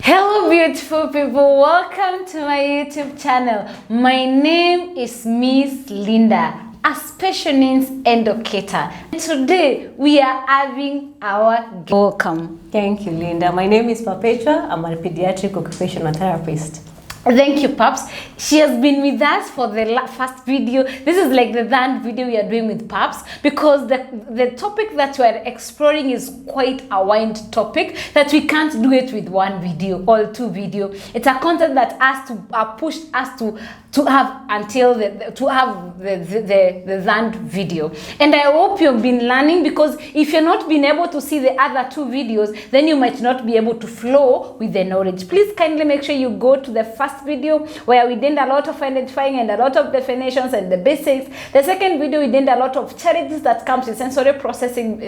Hello beautiful people, welcome to my YouTube channel. My name is Miss Linda, a special needs educator. Today we are having our welcome. Thank you, Linda. My name is Perpetua. I'm a pediatric occupational therapist. Thank you, Paps. She has been with us for the first video. This is like the third video we are doing with Paps because the topic that we are exploring is quite a wide topic that we can't do it with one video or two video. It's a content that has to push us to have until the third video. And I hope you've been learning, because if you're not been able to see the other two videos, then you might not be able to flow with the knowledge. Please kindly make sure you go to the first video where we did a lot of identifying and a lot of definitions and the basics. The second video we did a lot of challenges that comes with sensory processing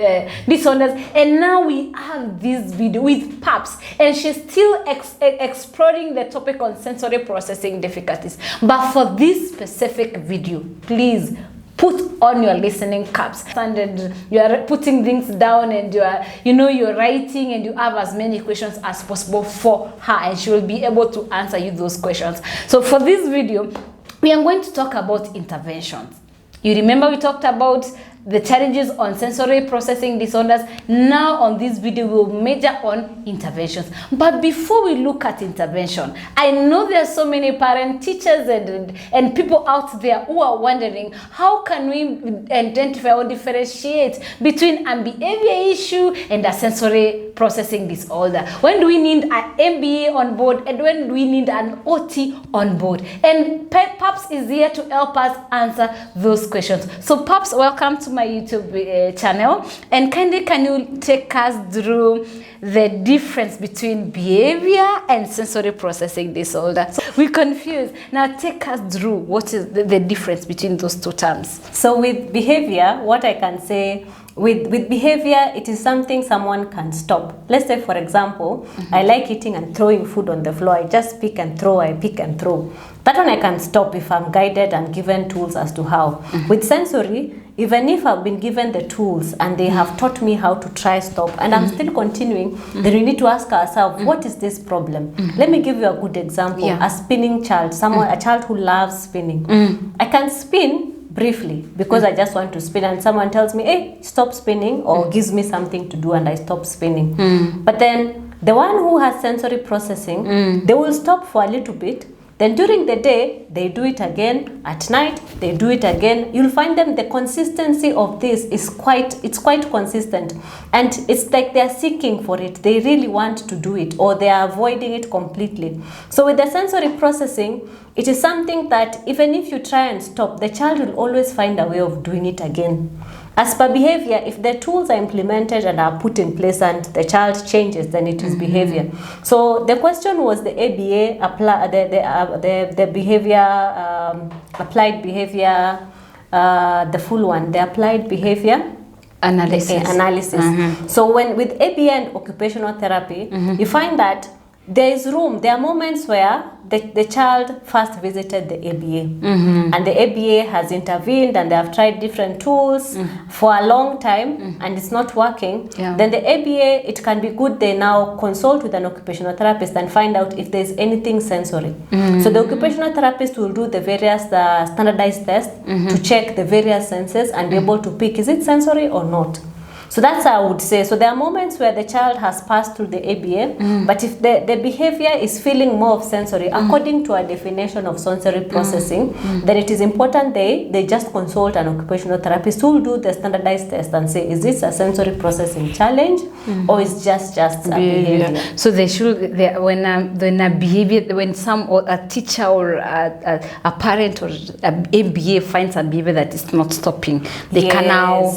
disorders, and now we have this video with Paps, and she's still exploring the topic on sensory processing difficulties. But for this specific video, please put on your listening caps and you are putting things down, and you're writing, and you have as many questions as possible for her, and she will be able to answer you those questions. So for this video, we are going to talk about interventions. You remember we talked about the challenges on sensory processing disorders. Now on this video we'll major on interventions. But before we look at intervention, I know there are so many parents, teachers and people out there who are wondering, how can we identify or differentiate between a behavior issue and a sensory processing disorder? When do we need an MBA on board, and when do we need an OT on board? And Paps is here to help us answer those questions. So Paps, welcome to my YouTube channel, and kindly can you take us through the difference between behavior and sensory processing disorder? So we're confused. Now take us through what is the difference between those two terms. So with behavior, what I can say, with behavior, it is something someone can stop. Let's say, for example, I like eating and throwing food on the floor. I just pick and throw, I pick and throw. That one I can stop if I'm guided and given tools as to how. With sensory, even if I've been given the tools and they have taught me how to try stop, and I'm still continuing, then we need to ask ourselves, what is this problem? Let me give you a good example. A spinning child, a child who loves spinning. I can spin briefly because I just want to spin, and someone tells me, hey, stop spinning, or gives me something to do and I stop spinning. But then the one who has sensory processing, they will stop for a little bit. Then during the day, they do it again. At night, they do it again. You'll find them, the consistency of this is quite consistent. And it's like they're seeking for it. They really want to do it, or they are avoiding it completely. So with the sensory processing, it is something that even if you try and stop, the child will always find a way of doing it again. As per behavior, if the tools are implemented and are put in place and the child changes, then it is behavior. So the question was the ABA, the behavior, applied behavior, the full one, the applied behavior analysis. So with ABA and occupational therapy, you find that there is room. There are moments where the child first visited the ABA, and the ABA has intervened, and they have tried different tools for a long time, and it's not working. Then the ABA, it can be good they now consult with an occupational therapist and find out if there's anything sensory. So the occupational therapist will do the various standardized tests to check the various senses and be able to pick, is it sensory or not? So that's how I would say. So there are moments where the child has passed through the ABA, but if the behavior is feeling more of sensory, according to a definition of sensory processing, then it is important they just consult an occupational therapist who will do the standardized test and say, is this a sensory processing challenge, or is just a behavior? So they should, when a behavior, when a teacher or a parent or an ABA finds a behavior that is not stopping, they can now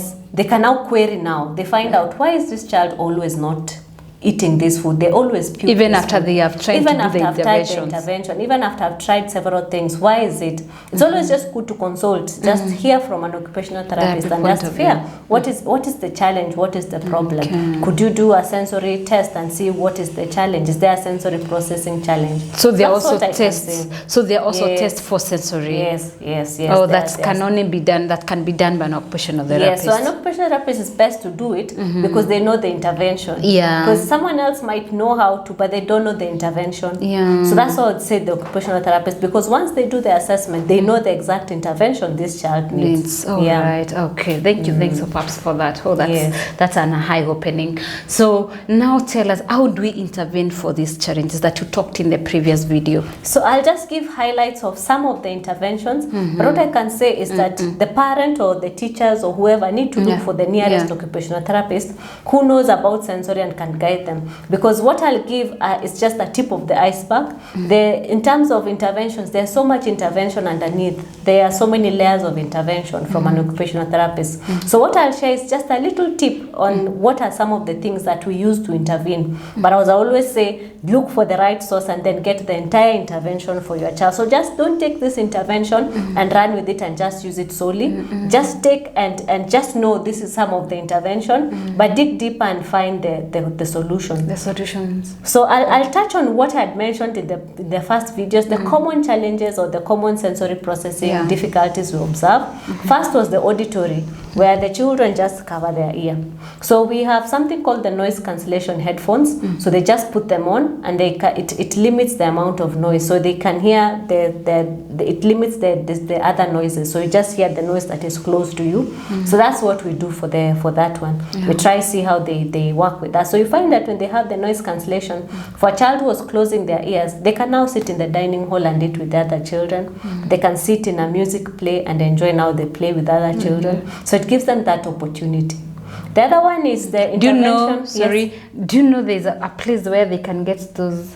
query now. They find out, why is this child always not eating this food? They always puke. Even after they have tried to do the intervention, even after I've tried several things, why is it? It's always just good to consult, just hear from an occupational therapist and just hear what is the challenge, what is the problem. Could you do a sensory test and see what is the challenge? Is there a sensory processing challenge? So they also test. So they also test for sensory. Yes. Oh, that can only be done. That can be done by an occupational therapist. Yes. So an occupational therapist is best to do it because they know the intervention. Yeah. Because someone else might know how to, but they don't know the intervention. Yeah. So that's why I would say the occupational therapist, because once they do the assessment, they know the exact intervention this child needs. All right. Okay. Thank you. Thanks, perhaps, for that. Oh, that's an eye opening. So now tell us, how do we intervene for these challenges that you talked in the previous video? So I'll just give highlights of some of the interventions. But what I can say is that the parent or the teachers or whoever need to look for the nearest occupational therapist who knows about sensory and can guide them. Because what I'll give is just the tip of the iceberg. In terms of interventions, there's so much intervention underneath. There are so many layers of intervention from an occupational therapist. So what I'll share is just a little tip on what are some of the things that we use to intervene. But as I always say, look for the right source and then get the entire intervention for your child. So just don't take this intervention and run with it and just use it solely. Just take and just know this is some of the intervention, but dig deeper and find the solution. The solutions. So I'll touch on what I had mentioned in the first videos, the common challenges or the common sensory processing difficulties we observe. First was the auditory, where the children just cover their ear. So we have something called the noise cancellation headphones. So they just put them on and it limits the amount of noise. So they can hear it limits the other noises. So you just hear the noise that is close to you. So that's what we do for that one. We try to see how they work with that. So you find that when they have the noise cancellation, for a child who was closing their ears, they can now sit in the dining hall and eat with the other children. They can sit in a music play and enjoy now they play with other children. So it gives them that opportunity. The other one is the intervention. Do you know there's a place where they can get those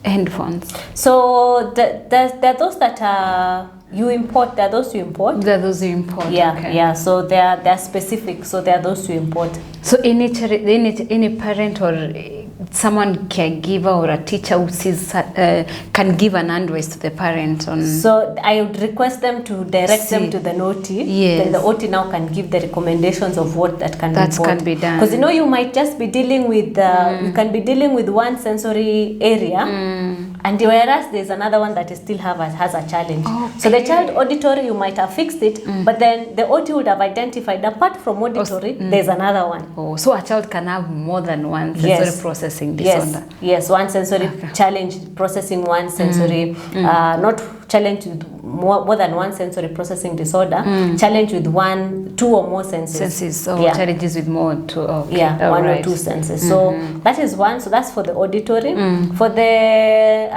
headphones? So there are those that are you import. There are those you import. There are those you import. Yeah, okay. yeah. So they're specific. So there are those you import. So any parent or someone caregiver or a teacher who sees can give an advice to the parent on. So I would request them to direct them to the OT. Yes. Then the OT now can give the recommendations of what that can be done. Because you might just be dealing with you can be dealing with one sensory area, and whereas there's another one that still has a challenge. Okay. So the child auditory you might have fixed it, but then the OT would have identified apart from auditory there's another one. Oh, so a child can have more than one sensory processing disorder. Yes, one sensory challenge processing one sensory, not challenge with more than one sensory processing disorder, challenge with two or more senses. Challenges with more two. Okay. One or two senses. So that is one. So that's for the auditory. For the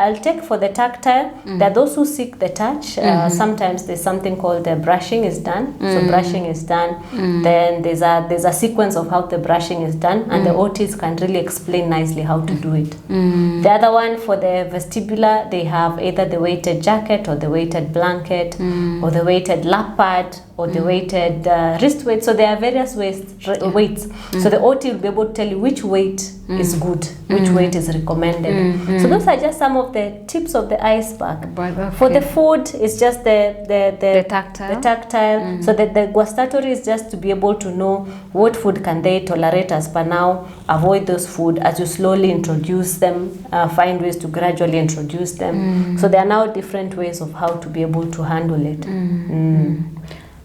tactile, there are those who seek the touch. Sometimes there's something called the brushing is done. So brushing is done. Then there's a sequence of how the brushing is done, and the OTs can really explain nicely how to do it. The other one for the vestibular, they have either the weighted jacket or the weighted blanket or the weighted lap pad or the weighted wrist weight. So there are various weights. So the OT will be able to tell you which weight is good, which weight is recommended. So those are just some of the tips of the iceberg. For the food, it's just the tactile. So the gustatory is just to be able to know what food can they tolerate as per now, avoid those food as you slowly introduce them, find ways to gradually introduce them. So there are now different ways of how to be able to handle it.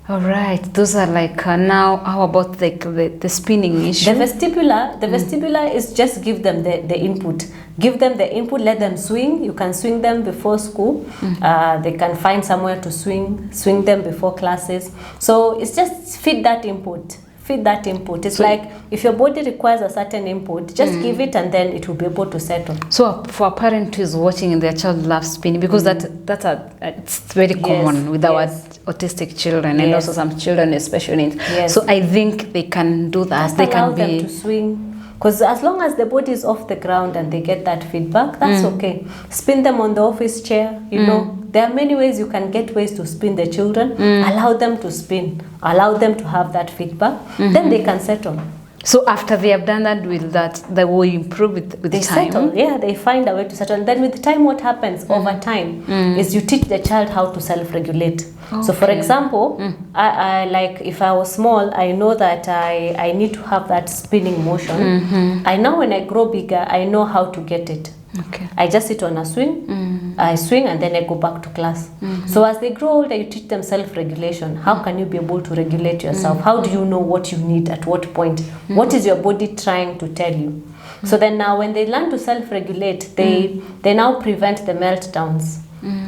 All right, those are like now. How about the spinning issue? The vestibular is just give them the input. Give them the input. Let them swing. You can swing them before school. They can find somewhere to swing. Swing them before classes. So it's just feed that input. It's like if your body requires a certain input, just give it and then it will be able to settle. So for a parent who is watching and their child loves spinning, because it's very common with our autistic children and also some children with special needs. So I think they can do that. They can them to swing. Because as long as the body is off the ground and they get that feedback, that's okay. Spin them on the office chair, There are many ways you can get ways to spin the children. Allow them to spin. Allow them to have that feedback. Then they can settle. So after they have done that, will they will improve with they time? Settle. Yeah, they find a way to settle. And then with time, what happens over time is you teach the child how to self-regulate. Okay. So for example, I like if I was small, I know that I need to have that spinning motion. I know when I grow bigger, I know how to get it. Okay. I just sit on a swing, I swing, and then I go back to class. So as they grow older, you teach them self-regulation. How can you be able to regulate yourself? How do you know what you need at what point? What is your body trying to tell you? So then now when they learn to self-regulate, they now prevent the meltdowns.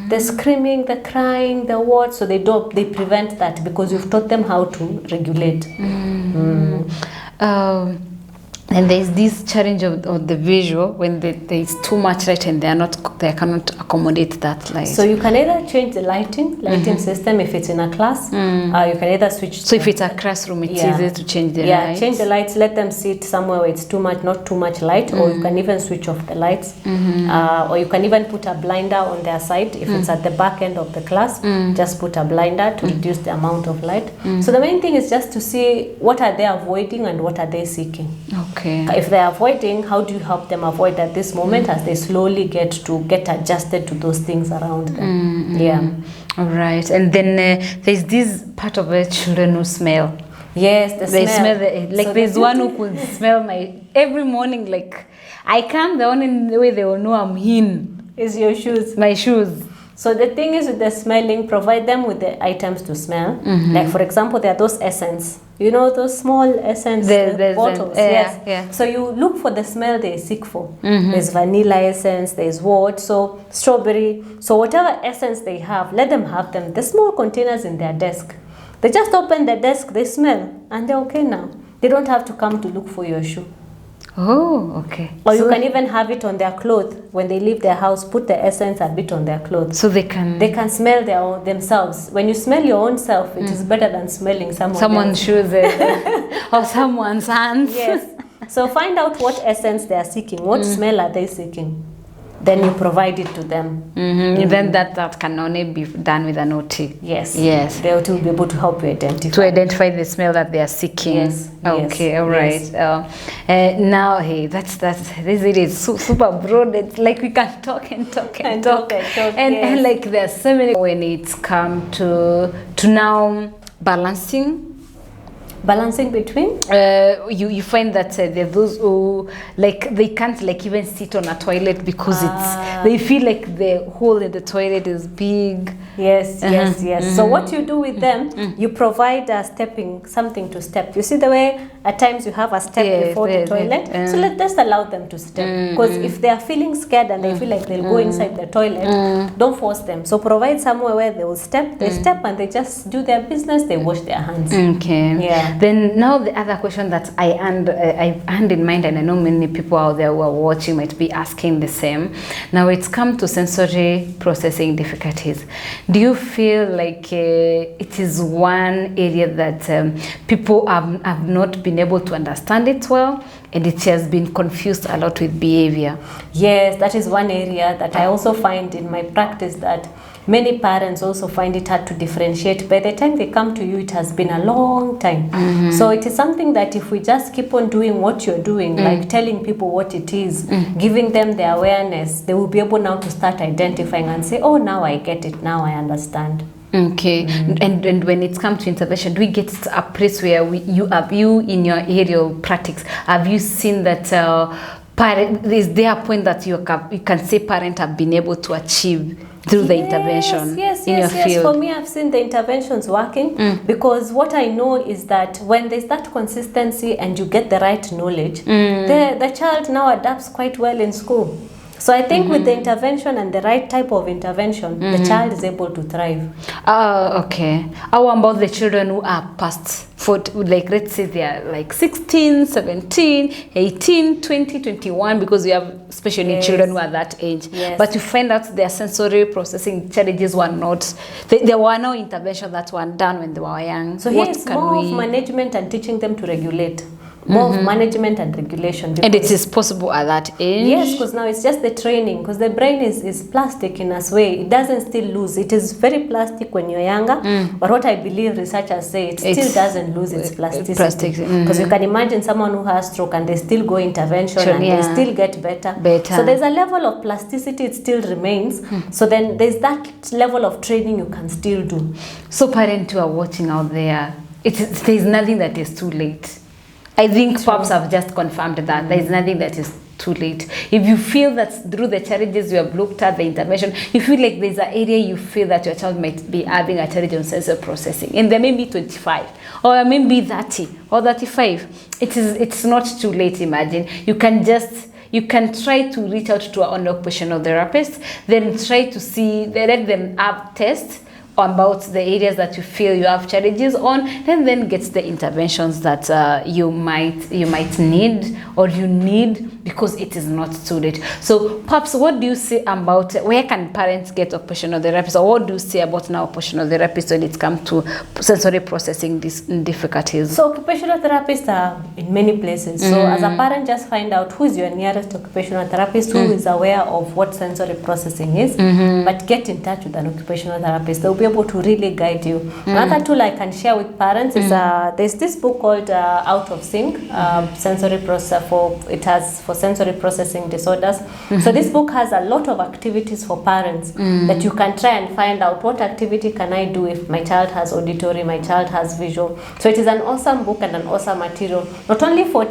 The screaming, the crying, the what, so they prevent that because you've taught them how to regulate. And there's this challenge of the visual when there is too much light and they cannot accommodate that light. So you can either change the lighting system if it's in a class. You can either switch. So if it's a classroom, it's easy to change the lights. Change the lights. Let them sit somewhere where it's not too much light, or you can even switch off the lights, or you can even put a blinder on their side if it's at the back end of the class. Just put a blinder to reduce the amount of light. So the main thing is just to see what are they avoiding and what are they seeking. Okay. If they're avoiding, how do you help them avoid at this moment as they slowly get adjusted to those things around them? All right. And then there's this part of the children who smell. Yes, they smell. So there's one who could smell every morning. Like I come, the only way they will know I'm in is your shoes. My shoes. So the thing is with the smelling, provide them with the items to smell. Like for example, there are those essence. You know those small essence bottles? Yes. So you look for the smell they seek for. There's vanilla essence, there's what? So strawberry. So whatever essence they have, let them have them. The small containers in their desk. They just open the desk, they smell, and they're okay now. They don't have to come to look for your shoe. Oh, okay. Or you can even have it on their clothes. When they leave their house, put the essence a bit on their clothes. So they can smell themselves. When you smell your own self, it is better than smelling someone's shoes or someone's hands. Yes. So find out what essence they are seeking. What smell are they seeking? Then you provide it to them. Then that can only be done with an OT. Yes. They will be able to help you identify the smell that they are seeking. Yes. Okay. All right. Yes. Now, hey, it is super broad. It's like we can talk and talk. And like there's so many when it's come to now balancing between you find that there are those who like they can't like even sit on a toilet because they feel like the hole in the toilet is big. Yes. So what you do with them, you provide something to step. You see the way at times you have a step before the toilet. So let's allow them to step, because if they are feeling scared and they feel like they'll go inside the toilet, don't force them. So provide somewhere where they will step. They step and they just do their business. They wash their hands. Okay. Yeah. Then now the other question that I had in mind, and I know many people out there who are watching might be asking the same. Now it's come to sensory processing difficulties. Do you feel like it is one area that people have not been able to understand it well, and it has been confused a lot with behavior? Yes, that is one area that I also find in my practice that many parents also find it hard to differentiate. By the time they come to you, it has been a long time. So it is something that if we just keep on doing what you're doing, like telling people what it is, giving them the awareness, they will be able now to start identifying and say, oh, now I get it, now I understand. Okay. And when it comes to intervention, do we get a place where you in your aerial practice, have you seen that is there a point that you can say parents have been able to achieve through the intervention in your field? For me, I've seen the interventions working because what I know is that when there's that consistency and you get the right knowledge, the child now adapts quite well in school. So I think with the intervention and the right type of intervention, the child is able to thrive. Okay. How about the children who are past, like let's say they are like 16, 17, 18, 20, 21, because we have special needs children who are that age. Yes. But you find out their sensory processing challenges were not, there were no interventions that were done when they were young. So here it's more of management and teaching them to regulate. More of management and regulation. And it is possible at that age? Yes, because now it's just the training, because the brain is plastic in a way. It doesn't still lose. It is very plastic when you're younger, but what I believe researchers say, it still doesn't lose its plasticity. Because you can imagine someone who has stroke and they still go intervention and they still get better. So there's a level of plasticity, it still remains. So then there's that level of training you can still do. So parents who are watching out there, there's nothing that is too late. I think POPs have just confirmed that there is nothing that is too late. If you feel that through the challenges you have looked at, the intervention, you feel like there's an area you feel that your child might be having a challenge on sensory processing, and they may be 25 or maybe 30 or 35, it's not too late. Imagine you can try to reach out to an occupational therapist, then try to see, let them have tests about the areas that you feel you have challenges on, and then get the interventions that you might need, or you need, because it is not too late. So Paps, what do you say about where can parents get occupational therapists, or what do you say about now occupational therapists when it comes to sensory processing difficulties? So occupational therapists are in many places. So as a parent, just find out who is your nearest occupational therapist, who is aware of what sensory processing is, but get in touch with an occupational therapist. They'll be able to really guide you. Another tool I can share with parents is there's this book called Out of Sync, sensory process for sensory processing disorders. So this book has a lot of activities for parents that you can try and find out what activity can I do if my child has auditory, my child has visual. So it is an awesome book and an awesome material, not only for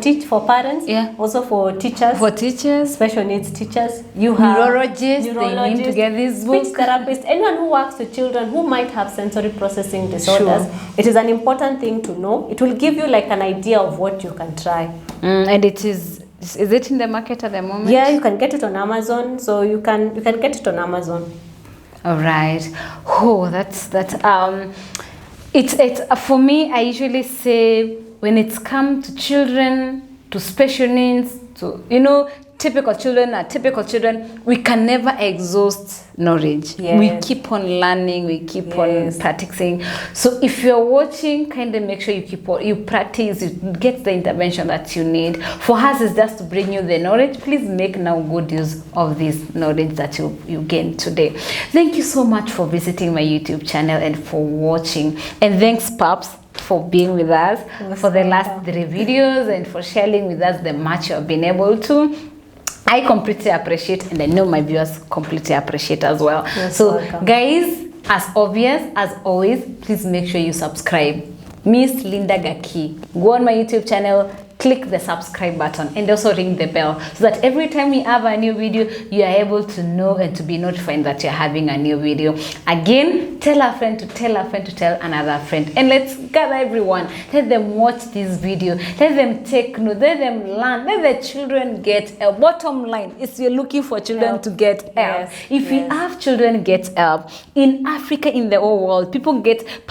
parents, also for teachers, special needs teachers. You have neurologists, they need to get this book. Speech therapists, anyone who works with children who might have sensory processing disorders. It is an important thing to know. It will give you like an idea of what you can try. And it is it in the market at the moment? Yeah, you can get it on Amazon. So you can get it on Amazon. All right. Oh, that's it's for me. I usually say when it's come to children, to special needs, to typical children, we can never exhaust knowledge. We keep on learning, we keep on practicing. So if you're watching, kind of make sure you practice, you get the intervention that you need. For us, is just to bring you the knowledge. Please make now good use of this knowledge that you gain today. Thank you so much for visiting my YouTube channel and for watching. And thanks, Paps, for being with us for the last 3 videos and for sharing with us the much you have been able to. I completely appreciate, and I know my viewers completely appreciate as well. So welcome. Guys, as always, please make sure you subscribe. Miss Linda Gaki. Go on my YouTube channel, click the subscribe button, and also ring the bell so that every time we have a new video, you are able to know and to be notified that you're having a new video. Again, tell a friend to tell a friend to tell another friend, and let's gather everyone. Let them watch this video, let them take note, let them learn, let the children get help. Bottom line is you're looking for children to get help. If we have children get help in Africa, in the whole world, people get